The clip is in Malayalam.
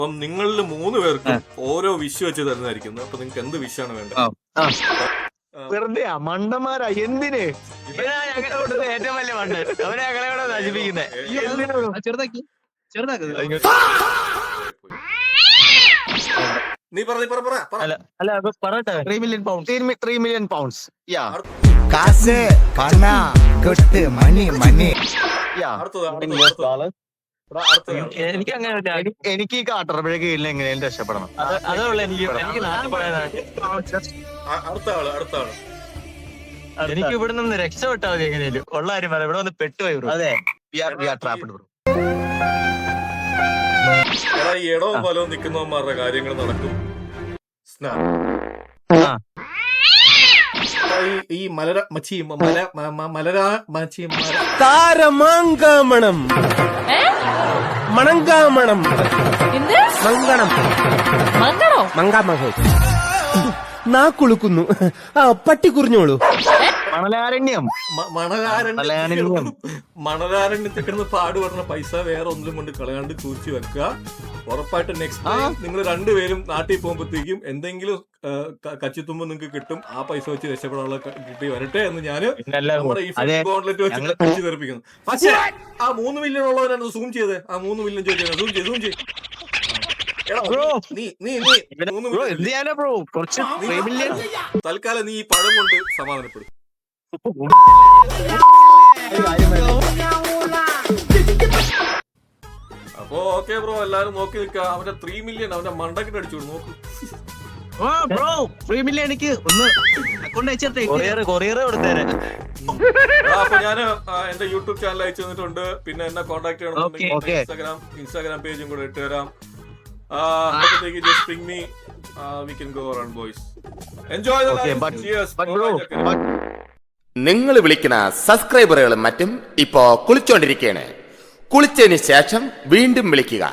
അപ്പം നിങ്ങളിൽ 3 പേർക്കും ഓരോ വിഷ് വെച്ച് തരുന്നതായിരിക്കും. അപ്പൊ നിങ്ങൾക്ക് എന്ത് വിഷാണ് വേണ്ടത്? വെറുതെ മണ്ടന്മാരാ, എന്തിന് ഏറ്റവും വലിയ മണ്ട് അവരെ ഞങ്ങളെ നശിപ്പിക്കുന്നേ. നീ പറ. അല്ല പറയട്ടെ, 3 million pounds. കാശ് പണ കൊട്ട് മണി എനിക്ക് അങ്ങനെ എനിക്ക് ഈ കാട്ടറപ്പഴക്ക് കീഴിൽ എങ്ങനെയും രക്ഷപ്പെടണം. അതേ ഉള്ളു എനിക്ക് നാട്ടിൽ പോയതാണ്. അടുത്ത ആള് എനിക്ക് ഇവിടെ നിന്ന് രക്ഷപ്പെട്ടാൽ മതി. എങ്ങനെയും ഉള്ള കാര്യം പറയാം, ഇവിടെ വന്ന് പെട്ടുപോയി. അതെ, ഈ ഇടവും ഫലവും നിൽക്കുന്നവന്മാരുടെ കാര്യങ്ങൾ നടക്കും. ഈ താരമാങ്കാമണം മണങ്കാമണം മങ്കാമഹോ നാ കുളുക്കുന്നു. പട്ടി കുറിഞ്ഞോളൂ. മണലാരണ്യത്തിൽ കിടന്ന് പാടുപെടുന്ന പൈസ വേറെ ഒന്നിലും കൊണ്ട് കളയാണ്ട് കൂച്ചി വെക്കുക. ഉറപ്പായിട്ട് നെക്സ്റ്റ് ടൈം നിങ്ങൾ രണ്ടുപേരും നാട്ടിൽ പോകുമ്പോഴത്തേക്കും എന്തെങ്കിലും കച്ചിത്തുമ്പോ നിങ്ങൾക്ക് കിട്ടും. ആ പൈസ വെച്ച് രക്ഷപ്പെടാനുള്ള കിട്ടി വരട്ടെ എന്ന് ഞാൻ നമ്മുടെ ഈ ഗോൺലെറ്റ് വെച്ച് തെറിപ്പിക്കുന്നു. പക്ഷേ ആ 3 മില്യൺ ഉള്ളവരാണ് സൂം ചെയ്ത്. ആ 3 മില്യൺ സൂം ചെയ്ത് തൽക്കാലം നീ ഈ പഴം കൊണ്ട് സമാധാനപ്പെടും. അപ്പൊ ഓക്കെ ബ്രോ, എല്ലാരും നോക്കി നിൽക്കുക. അവന്റെ 3 മില്യൺ അവന്റെ മണ്ടക്കിട്ട് അടിച്ചു നോക്കൂ. 3 മില്യൺ എനിക്ക് ഒന്ന് കൊറിയർ കൊടുത്തേരെ. അപ്പൊ ഞാന് എന്റെ യൂട്യൂബ് ചാനൽ അയച്ചു തന്നിട്ടുണ്ട്. പിന്നെ എന്നെ കോൺടാക്ട് ചെയ്യണം. ഇൻസ്റ്റാഗ്രാം പേജും കൂടെ ഇട്ടുതരാം. Just ping me. We can go around, boys. Enjoy the life. Cheers. നിങ്ങൾ വിളിക്കുന്ന സബ്സ്ക്രൈബറുകളും മറ്റും ഇപ്പോ കുളിച്ചോണ്ടിരിക്കുകയാണ്. കുളിച്ചതിന് ശേഷം വീണ്ടും വിളിക്കുക.